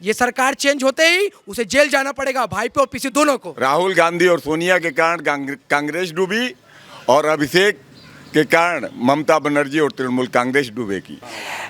ये सरकार चेंज होते ही उसे जेल जाना पड़ेगा, भाई पे और पीछे दोनों को। राहुल गांधी और सोनिया के कारण कांग्रेस डूबी और अभिषेक के कारण ममता बनर्जी और तृणमूल कांग्रेस डूबेगी।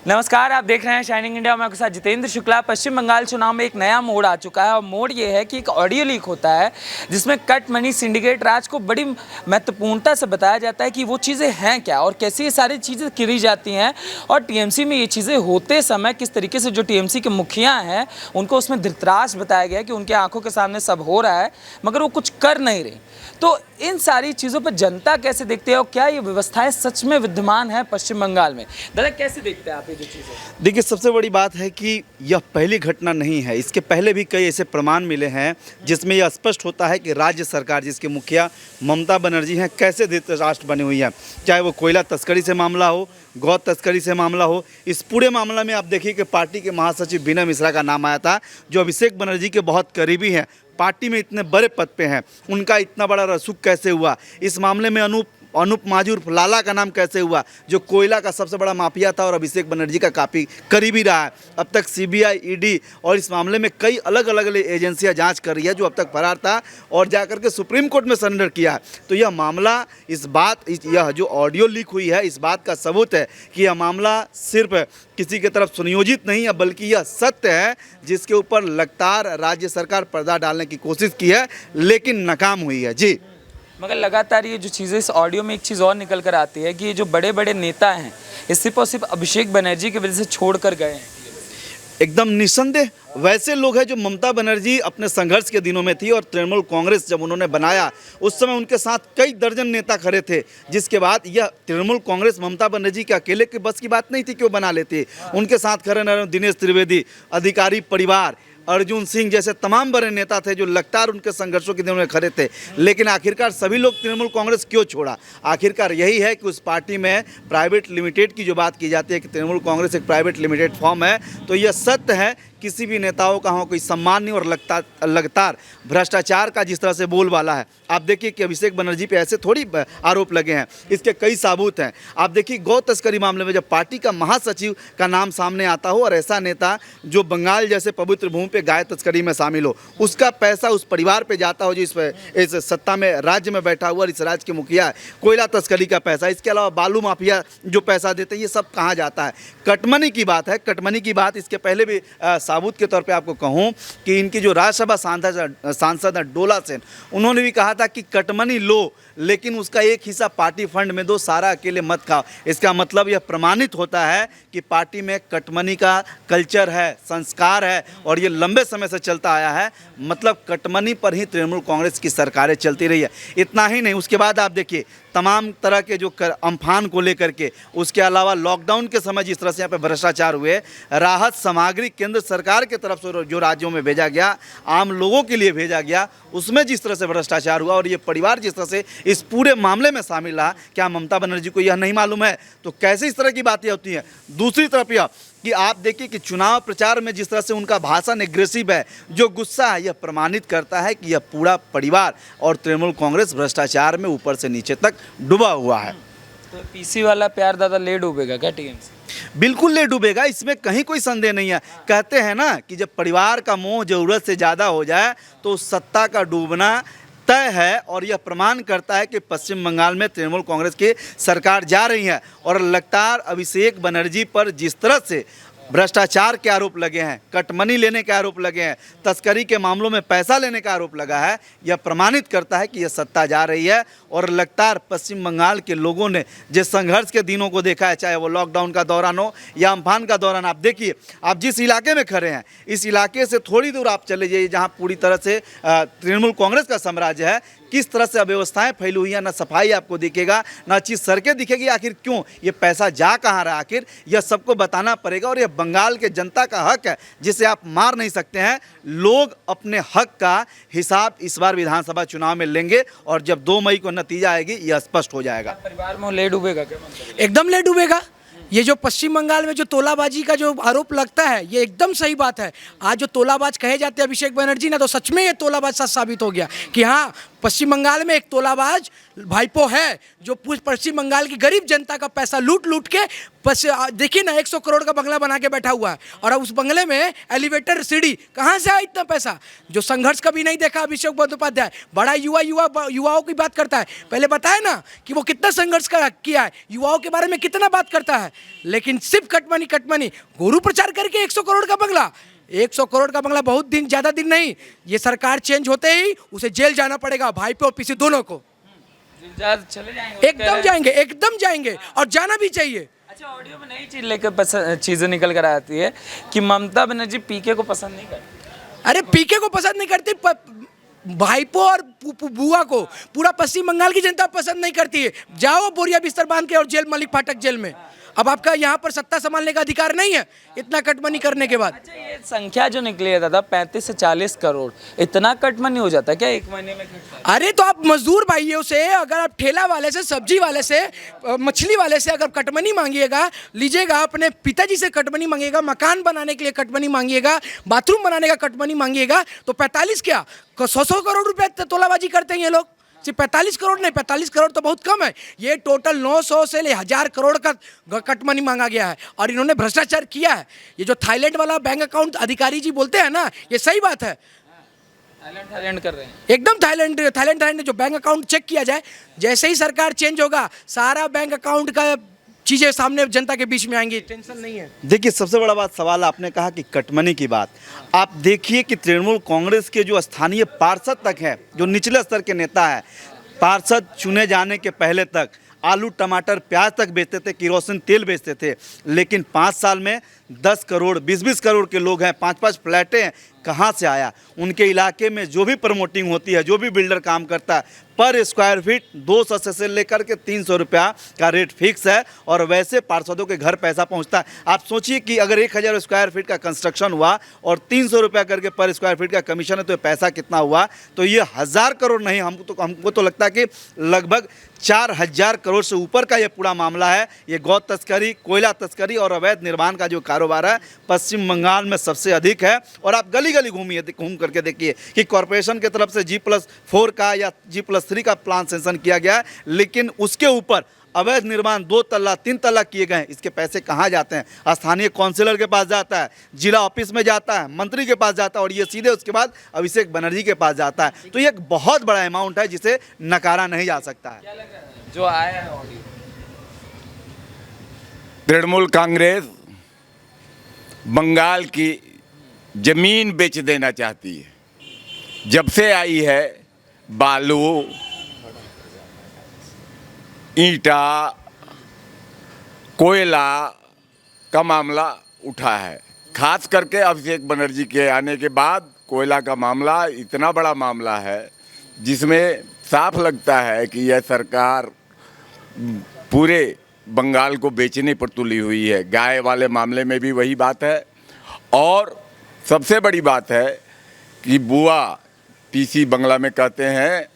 नमस्कार, आप देख रहे हैं शाइनिंग इंडिया में आपके साथ जितेंद्र शुक्ला। पश्चिम बंगाल चुनाव में एक नया मोड़ आ चुका है और मोड़ ये है कि एक ऑडियो लीक होता है जिसमें कट मनी सिंडिकेट राज को बड़ी महत्वपूर्णता से बताया जाता है कि वो चीज़ें हैं क्या और कैसे ये सारी चीज़ें करी जाती हैं, और टीएमसी में ये चीज़ें होते समय किस तरीके से जो टीएमसी के मुखिया हैं उनको उसमें धृतराष्ट्र बताया गया कि उनके आंखों के सामने सब हो रहा है मगर वो कुछ कर नहीं रहे। तो इन सारी चीज़ों पर जनता कैसे देखते हैं और क्या ये व्यवस्थाएं सच में विद्यमान है पश्चिम बंगाल में? दादा, कैसे देखते हैं आप ये जो चीज़ें? देखिए, सबसे बड़ी बात है कि यह पहली घटना नहीं है। इसके पहले भी कई ऐसे प्रमाण मिले हैं जिसमें यह स्पष्ट होता है कि राज्य सरकार जिसके मुखिया ममता बनर्जी हैं कैसे धृतराष्ट्र बनी हुई है। चाहे वो कोयला तस्करी से मामला हो, गौ तस्करी से मामला हो, इस पूरे मामला में आप देखिए कि पार्टी के महासचिव बीना मिश्रा का नाम आया था जो अभिषेक बनर्जी के बहुत करीबी हैं, पार्टी में इतने बड़े पद पे हैं, उनका इतना बड़ा रसूख कैसे हुआ। इस मामले में अनूप माजी उर्फ लाला का नाम कैसे हुआ, जो कोयला का सबसे बड़ा माफिया था और अभिषेक बनर्जी का काफ़ी करीबी रहा है। अब तक सीबीआई, ईडी और इस मामले में कई अलग अलग एजेंसियां जांच कर रही है, जो अब तक फरार था और जाकर के सुप्रीम कोर्ट में सरेंडर किया है। तो यह मामला, यह जो ऑडियो लीक हुई है इस बात का सबूत है कि यह मामला सिर्फ किसी की तरफ सुनियोजित नहीं है बल्कि यह सत्य है जिसके ऊपर लगातार राज्य सरकार पर्दा डालने की कोशिश की है लेकिन नाकाम हुई है। जी, मगर लगातार ये जो चीज़ें इस ऑडियो में एक चीज़ और निकल कर आती है कि ये जो बड़े बड़े नेता हैं ये सिर्फ और सिर्फ अभिषेक बनर्जी की वजह से छोड़ कर गए हैं। एकदम निस्संदेह वैसे लोग हैं जो ममता बनर्जी अपने संघर्ष के दिनों में थी और तृणमूल कांग्रेस जब उन्होंने बनाया उस समय उनके साथ कई दर्जन नेता खड़े थे, जिसके बाद यह तृणमूल कांग्रेस ममता बनर्जी के अकेले के बस की बात नहीं थी कि वो बना लेती। उनके साथ खड़े रहे दिनेश त्रिवेदी, अधिकारी परिवार, अर्जुन सिंह जैसे तमाम बड़े नेता थे जो लगातार उनके संघर्षों के दिनों में खड़े थे। लेकिन आखिरकार सभी लोग तृणमूल कांग्रेस क्यों छोड़ा? आखिरकार यही है कि उस पार्टी में प्राइवेट लिमिटेड की जो बात की जाती है कि तृणमूल कांग्रेस एक प्राइवेट लिमिटेड फॉर्म है, तो यह सत्य है। किसी भी नेताओं का हो कोई सम्मान नहीं और लगातार भ्रष्टाचार का जिस तरह से बोलबाला है। आप देखिए कि अभिषेक बनर्जी पे ऐसे थोड़ी आरोप लगे हैं, इसके कई सबूत हैं। आप देखिए गौ तस्करी मामले में जब पार्टी का महासचिव का नाम सामने आता हो और ऐसा नेता जो बंगाल जैसे पवित्र भूमि पे गाय तस्करी में शामिल हो, उसका पैसा उस परिवार पे जाता हो जो इस सत्ता में राज्य में बैठा हुआ इस राज्य के मुखिया है, कोयला तस्करी का पैसा, इसके अलावा बालू माफिया जो पैसा देते हैं, ये सब कहाँ जाता है? कटमनी की बात है। कटमनी की बात इसके पहले भी सबूत के तौर पे आपको कहूं कि इनकी जो राज्यसभा सांसद है डोला सेन, उन्होंने भी कहा था कि कटमनी लो लेकिन उसका एक हिस्सा पार्टी फंड में दो, सारा अकेले मत खाओ। इसका मतलब यह प्रमाणित होता है कि पार्टी में कटमनी का कल्चर है, संस्कार है और ये लंबे समय से चलता आया है। मतलब कटमनी पर ही तृणमूल कांग्रेस की सरकारें चलती रही है। इतना ही नहीं, उसके बाद आप देखिए तमाम तरह के जो अम्फान को लेकर के, उसके अलावा लॉकडाउन के समय जिस तरह से यहाँ पे भ्रष्टाचार हुए, राहत सामग्री केंद्र सरकार की तरफ से जो राज्यों में भेजा गया, आम लोगों के लिए भेजा गया, उसमें जिस तरह से भ्रष्टाचार हुआ और ये परिवार जिस तरह से इस पूरे मामले में शामिल रहा, क्या ममता बनर्जी को यह नहीं मालूम है? तो कैसे इस तरह की बातें होती हैं? दूसरी तरफ यह कि आप देखिए कि चुनाव प्रचार में जिस तरह से उनका भाषण एग्रेसिव है, जो गुस्सा है, यह प्रमाणित करता है कि यह पूरा परिवार और तृणमूल कांग्रेस भ्रष्टाचार में ऊपर से नीचे तक डूबा हुआ है। तो पीसी वाला प्यार दादा ले डूबेगा क्या टीएमसी? बिल्कुल ले डूबेगा, इसमें कहीं कोई संदेह नहीं है। कहते हैं ना कि जब परिवार का मोह जरूरत से ज़्यादा हो जाए तो सत्ता का डूबना तय है और यह प्रमाण करता है कि पश्चिम बंगाल में तृणमूल कांग्रेस की सरकार जा रही है और लगातार अभिषेक बनर्जी पर जिस तरह से भ्रष्टाचार के आरोप लगे हैं, कटमनी लेने के आरोप लगे हैं, तस्करी के मामलों में पैसा लेने का आरोप लगा है, यह प्रमाणित करता है कि यह सत्ता जा रही है। और लगातार पश्चिम बंगाल के लोगों ने जिस संघर्ष के दिनों को देखा है, चाहे वो लॉकडाउन का दौरान हो या अम्फान का दौरान, आप देखिए आप जिस इलाके में खड़े हैं, इस इलाके से थोड़ी दूर आप चले जाइए जहाँ पूरी तरह से तृणमूल कांग्रेस का साम्राज्य है, किस तरह से अव्यवस्थाएं फैली हुई हैं, ना सफाई आपको दिखेगा, ना अच्छी सड़कें दिखेगी। आखिर क्यों? ये पैसा जा कहाँ रहा? आखिर यह सबको बताना पड़ेगा और यह बंगाल के जनता का हक है जिसे आप मार नहीं सकते हैं। लोग अपने हक का हिसाब इस बार विधानसभा चुनाव में लेंगे और जब 2 मई को नतीजा आएगी यह स्पष्ट हो जाएगा। परिवार में ले डूबेगा क्या? एकदम ले डूबेगा। ये जो पश्चिम बंगाल में जो तोलाबाजी का जो आरोप लगता है ये एकदम सही बात है। आज जो तोलाबाज कहे जाते हैं अभिषेक बनर्जी ना, तो सच में ये तोलाबाज साबित हो गया कि हाँ, पश्चिम बंगाल में एक तोलाबाज भाईपो है जो पश्चिम बंगाल की गरीब जनता का पैसा लूट लूट के देखिए ना 100 करोड़ का बंगला बना के बैठा हुआ है, और अब उस बंगले में एलिवेटर सीढ़ी कहाँ से आया इतना पैसा? जो संघर्ष कभी नहीं देखा अभिषेक बंदोपाध्याय, बड़ा युवाओं की बात करता है। पहले बताया ना कि वो कितना संघर्ष किया है, युवाओं के बारे में कितना बात करता है, लेकिन सिर्फ कटमनी गोरू प्रचार करके 100 करोड़ का बंगला। 100 करोड़ का बंगला बहुत दिन, ज़्यादा दिन नहीं, ये सरकार चेंज होते ही उसे जेल जाना पड़ेगा, भाईपो और पीसी दोनों को। चले जाएंगे, एकदम जाएंगे और जाना भी चाहिए। अच्छा, ऑडियो में नई चीज लेकर चीजें निकल कर आती है कि ममता बनर्जी पीके को पसंद नहीं करती। अरे पीके को पसंद नहीं करती, भाईपो और बुआ को पूरा पश्चिम बंगाल की जनता पसंद नहीं करती है। जाओ बोरिया बिस्तर बांध के और जेल, मलिक फाटक जेल में। अब आपका यहाँ पर सत्ता संभालने का अधिकार नहीं है इतना कटमनी करने के बाद। अच्छा, ये संख्या जो निकली है दादा 35 से 40 करोड़, इतना कटमनी हो जाता है क्या एक महीने में? अरे तो आप मजदूर भाइयों से, अगर आप ठेला वाले से, सब्जी वाले से, मछली वाले से अगर कटमनी मांगिएगा, लीजिएगा, अपने पिताजी से कटमनी मांगिएगा, मकान बनाने के लिए कटमनी मांगिएगा, बाथरूम बनाने का कटमनी मांगिएगा, तो 45 क्या 100 करोड़ रुपए तोलाबाजी करते हैं ये लोग। सिर्फ 45 करोड़ नहीं, 45 करोड़ तो बहुत कम है, ये टोटल 900 से 1000 करोड़ का कटमनी मांगा गया है। और इन्होंने भ्रष्टाचार किया है। ये जो थाईलैंड वाला बैंक अकाउंट अधिकारी जी बोलते हैं ना, ये सही बात है, थाईलैंड कर रहे हैं एकदम थाईलैंड जो बैंक अकाउंट चेक किया जाए, जैसे ही सरकार चेंज होगा सारा बैंक अकाउंट का चीजें सामने जनता के बीच में आएंगी, टेंशन नहीं है। देखिए, सबसे बड़ा बात सवाल आपने कहा कि कटमनी की बात, आप देखिए कि तृणमूल कांग्रेस के जो स्थानीय पार्षद तक है, जो निचले स्तर के नेता है, पार्षद चुने जाने के पहले तक आलू टमाटर प्याज तक बेचते थे, किरोसिन तेल बेचते थे, लेकिन 5 साल में 10 करोड़ 20-20 करोड़ के लोग हैं, 5-5 फ्लैटें हैं, कहाँ से आया? उनके इलाके में जो भी प्रमोटिंग होती है, जो भी बिल्डर काम करता है, पर स्क्वायर फीट 200 से लेकर के 300 रुपया का रेट फिक्स है, और वैसे पार्षदों के घर पैसा पहुंचता है। आप सोचिए कि अगर 1000 स्क्वायर फीट का कंस्ट्रक्शन हुआ और 300 रुपया करके पर स्क्वायर फीट का कमीशन है, तो पैसा कितना हुआ? तो ये 1000 करोड़ नहीं, हमको तो लगता है कि लगभग 4000 करोड़ से ऊपर का ये पूरा मामला है। ये गौ तस्करी, कोयला तस्करी और अवैध निर्माण का जो कारोबार है पश्चिम बंगाल में सबसे अधिक है। और आप गली गली घूम करके देखिए कि कॉरपोरेशन की तरफ से G+4 का या G+3 का प्लान सेंक्शन किया गया है, लेकिन उसके ऊपर अवैध निर्माण 2 तल्ला 3 तल्ला किए गए हैं। इसके पैसे कहाँ जाते हैं? स्थानीय काउंसिलर के पास जाता है, जिला ऑफिस में जाता है, मंत्री के पास जाता है, और ये सीधे उसके बाद अभिषेक बनर्जी के पास जाता है। तो ये एक बहुत बड़ा अमाउंट है जिसे नकारा नहीं जा सकता है। क्या लग रहा है जो आया है ऑडियो? तृणमूल कांग्रेस बंगाल की जमीन बेच देना चाहती है। जब से आई है बालू, ईंटा, कोयला का मामला उठा है। खास करके अभिषेक बनर्जी के आने के बाद कोयला का मामला इतना बड़ा मामला है जिसमें साफ लगता है कि यह सरकार पूरे बंगाल को बेचने पर तुली हुई है। गाय वाले मामले में भी वही बात है, और सबसे बड़ी बात है कि बुआ पीसी बंगला में कहते हैं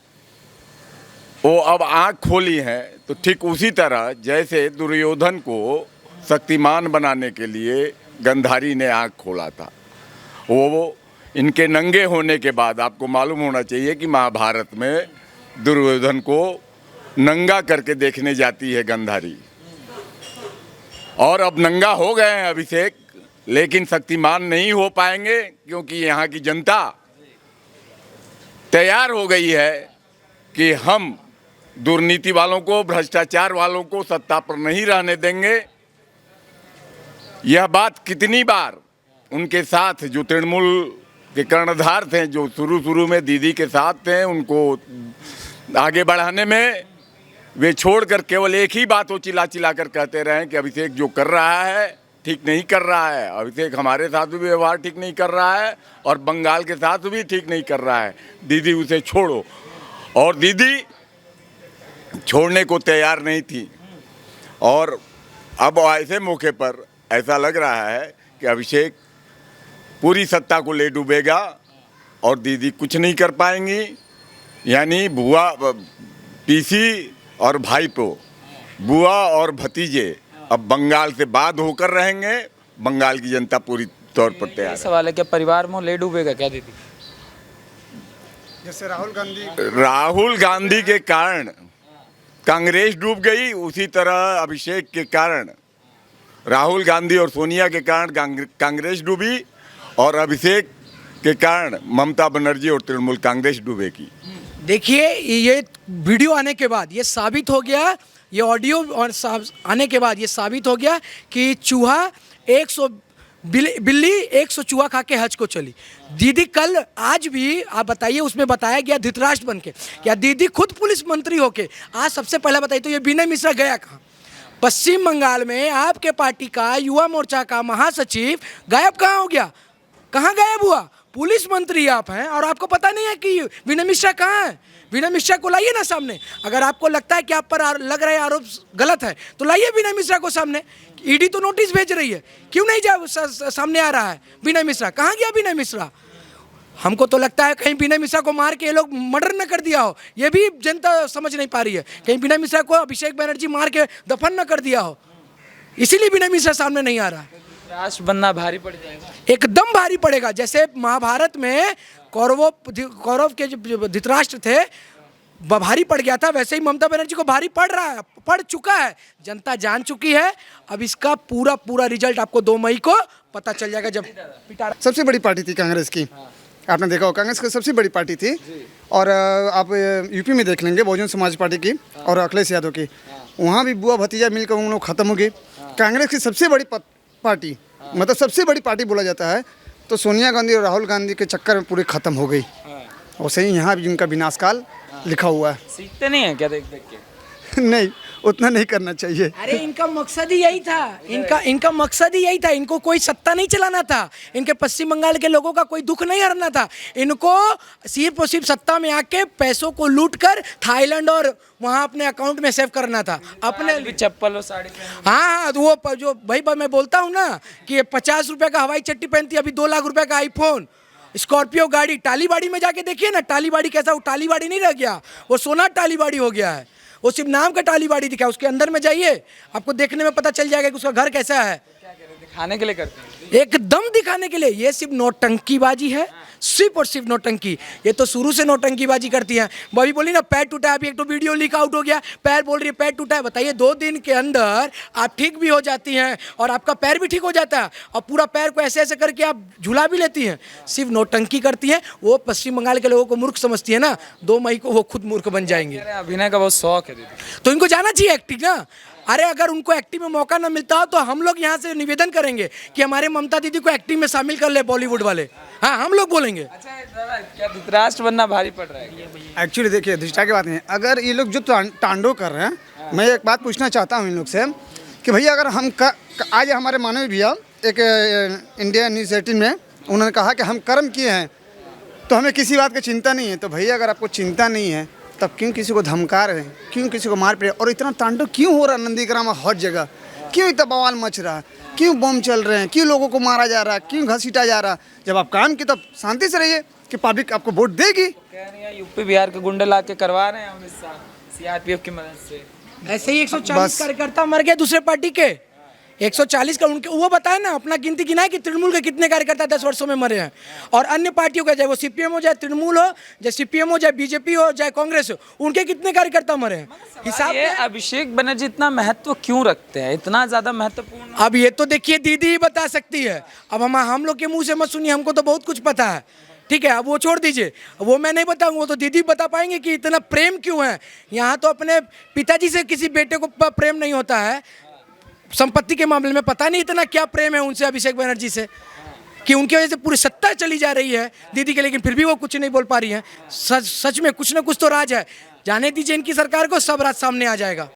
वो अब आँख खोली है, तो ठीक उसी तरह जैसे दुर्योधन को शक्तिमान बनाने के लिए गंधारी ने आँख खोला था। वो इनके नंगे होने के बाद आपको मालूम होना चाहिए कि महाभारत में दुर्योधन को नंगा करके देखने जाती है गंधारी, और अब नंगा हो गए हैं अभिषेक, लेकिन शक्तिमान नहीं हो पाएंगे क्योंकि यहाँ की जनता तैयार हो गई है कि हम दुर्नीति वालों को, भ्रष्टाचार वालों को सत्ता पर नहीं रहने देंगे। यह बात कितनी बार उनके साथ जो तृणमूल के कर्णधार थे, जो शुरू में दीदी के साथ थे, उनको आगे बढ़ाने में वे छोड़कर केवल एक ही बात वो चिल्ला चिल्ला कर कहते रहे कि अभिषेक जो कर रहा है ठीक नहीं कर रहा है, अभिषेक हमारे साथ भी व्यवहार ठीक नहीं कर रहा है और बंगाल के साथ भी ठीक नहीं कर रहा है, दीदी उसे छोड़ो। और दीदी छोड़ने को तैयार नहीं थी, और अब ऐसे मौके पर ऐसा लग रहा है कि अभिषेक पूरी सत्ता को ले डूबेगा और दीदी कुछ नहीं कर पाएंगी। यानी बुआ पीसी और भाईपो, बुआ और भतीजे अब बंगाल से बाद होकर रहेंगे। बंगाल की जनता पूरी तौर पर तैयार है। सवाल है, क्या परिवार में ले डूबेगा क्या दीदी? जैसे राहुल गांधी के कारण कांग्रेस डूब गई, उसी तरह अभिषेक के कारण राहुल गांधी और सोनिया के कारण कांग्रेस डूबी, और अभिषेक के कारण ममता बनर्जी और तृणमूल कांग्रेस डूबेगी। देखिए, ये वीडियो आने के बाद ये साबित हो गया, ये ऑडियो और आने के बाद ये साबित हो गया कि चूहा 100 बिल्ली 100 चूहा खा के हज को चली। दीदी कल आज भी आप बताइए, उसमें बताया गया धृतराष्ट्र बन के, क्या दीदी खुद पुलिस मंत्री होके आज सबसे पहले बताइए तो ये विनय मिश्रा गया कहाँ? पश्चिम बंगाल में आपके पार्टी का युवा मोर्चा का महासचिव गायब कहाँ हो गया? कहाँ गायब हुआ? पुलिस मंत्री आप हैं और आपको पता नहीं है कि विनय मिश्रा कहाँ है? विनय मिश्रा को लाइए ना सामने। अगर आपको लगता है कि आप पर लग रहे आरोप गलत है तो लाइए विनय मिश्रा को सामने। ईडी तो नोटिस भेज रही है, क्यों नहीं सामने आ रहा है विनय मिश्रा? कहाँ गया विनय मिश्रा? हमको तो लगता है कहीं विनय मिश्रा को मार के ये लोग मर्डर न कर दिया हो, ये भी जनता समझ नहीं पा रही है। कहीं विनय मिश्रा को अभिषेक बनर्जी मार के दफन न कर दिया हो, इसीलिए विनय मिश्रा सामने नहीं आ रहा है। राष्ट्र बनना भारी पड़ जाएगा, एकदम भारी पड़ेगा। जैसे महाभारत में कौरव के जो धृतराष्ट्र थे भारी पड़ गया था, वैसे ही ममता बनर्जी को भारी पड़ रहा है, पड़ चुका है। जनता जान चुकी है। अब इसका पूरा रिजल्ट आपको 2 मई को पता चल जाएगा जब पिटारा। सबसे बड़ी पार्टी थी कांग्रेस की, आपने देखा हो, कांग्रेस की सबसे बड़ी पार्टी थी। और आप यूपी में देख लेंगे बहुजन समाज पार्टी की और अखिलेश यादव की, वहाँ भी बुआ भतीजा मिलकर उन लोग खत्म हो गए। कांग्रेस की सबसे बड़ी पार्टी, मतलब सबसे बड़ी पार्टी बोला जाता है, तो सोनिया गांधी और राहुल गांधी के चक्कर में पूरी खत्म हो गई। और सही यहाँ भी उनका विनाशकाल लिखा हुआ है। सीखते नहीं है क्या देख देख के? नहीं, उतना नहीं करना चाहिए। अरे इनका मकसद ही यही था, इनका मकसद ही यही था। इनको कोई सत्ता नहीं चलाना था, इनके पश्चिम बंगाल के लोगों का कोई दुख नहीं हरना था। इनको सिर्फ और सिर्फ सत्ता में आके पैसों को लूट कर थाईलैंड और वहाँ अपने अकाउंट में सेव करना था अपने भी चप्पल और साड़ी हाँ, तो वो जो भाई मैं बोलता हूँ ना कि 50 रुपये का हवाई चट्टी पहनती, अभी 2 लाख रुपए का आईफोन, स्कॉर्पियो गाड़ी। टालीबाड़ी में जाके देखिए ना, टालीबाड़ी कैसा, वो टालीबाड़ी नहीं रह गया, वो सोना टालीबाड़ी हो गया है। वो सिर्फ नाम का टालीबाड़ी दिखा, उसके अंदर में जाइए आपको देखने में पता चल जाएगा कि उसका घर कैसा है। दिखाने के लिए करते हैं, एकदम दिखाने के लिए। ये सिर्फ नौटंकीबाजी है, सिर्फ और सिर्फ नौटंकी। ये तो शुरू से नौटंकीबाजी करती हैं। बॉबी बोली ना पैर टूटा है, अभी एक तो वीडियो लीक आउट हो गया, पैर बोल रही है पैर टूटा है। बताइए 2 दिन के अंदर आप ठीक भी हो जाती हैं और आपका पैर भी ठीक हो जाता है और पूरा पैर को ऐसे ऐसे करके आप झूला भी लेती हैं। सिर्फ नौटंकी करती हैं। वो पश्चिम बंगाल के लोगों को मूर्ख समझती है ना, 2 मई को वो खुद मूर्ख बन जाएंगे। अभिनय का बहुत शौक है दीदी, तो इनको जाना चाहिए एक्टिंग ना। अरे अगर उनको एक्टिंग में मौका ना मिलता हो तो हम लोग यहाँ से निवेदन करेंगे कि हमारे ममता दीदी को एक्टिंग में शामिल कर ले बॉलीवुड वाले। हाँ, हम लोग बोलेंगे। अच्छा दादा, क्या धृतराष्ट्र बनना भारी पड़ रहा है? एक्चुअली देखिए, धृष्टा की बात नहीं है। अगर ये लोग जो तांडव कर रहे हैं, मैं एक बात पूछना चाहता हूँ इन लोग से कि भैया अगर हम आज हमारे माननीय भैया एक इंडिया न्यूज़ 18 में उन्होंने कहा कि हम कर्म किए हैं तो हमें किसी बात की चिंता नहीं है। तो भैया अगर आपको चिंता नहीं है तब क्यों किसी को धमका रहे हैं, क्यों किसी को मार पड़े, और इतना तांडव क्यों हो रहा है नंदीग्राम हर जगह? क्यों इतना बवाल मच रहा है? क्यों बम चल रहे हैं? क्यों लोगों को मारा जा रहा है? क्यों घसीटा जा रहा है? जब आप काम की तब शांति से रहिए कि पब्लिक आपको वोट देगी। कह रही है यूपी बिहार के गुंडे ला के करवा रहे हैं हम इस साल सीआरपीएफ की मदद से। ऐसे ही 140 कार्यकर्ता मर गए दूसरे पार्टी के, 140 का। उनके वो बताए ना, अपना गिनती गिनाए कि तृणमूल के कितने कार्यकर्ता 10 वर्षों में मरे हैं। और अन्य पार्टियों का, चाहे वो सीपीएम हो, चाहे तृणमूल हो, चाहे सीपीएम हो, चाहे बीजेपी हो, चाहे कांग्रेस हो, उनके कितने कार्यकर्ता मरे हैं हिसाब ये में। अभिषेक बनर्जी इतना महत्व क्यों रखते हैं, इतना ज्यादा महत्वपूर्ण? अब ये तो देखिए दीदी ही बता सकती है। अब हम लोग के मुंह से मत सुनिए, हमको तो बहुत कुछ पता है। ठीक है, अब वो छोड़ दीजिए, वो मैं नहीं बताऊंगा, वो तो दीदी बता पाएंगे कि इतना प्रेम क्यों है। यहाँ तो अपने पिताजी से किसी बेटे को प्रेम नहीं होता है, संपत्ति के मामले में पता नहीं इतना क्या प्रेम है उनसे अभिषेक बनर्जी से कि उनकी वजह से पूरी सत्ता चली जा रही है दीदी के, लेकिन फिर भी वो कुछ नहीं बोल पा रही हैं। सच में कुछ ना कुछ तो राज है। जाने दीजिए इनकी सरकार को, सब राज सामने आ जाएगा।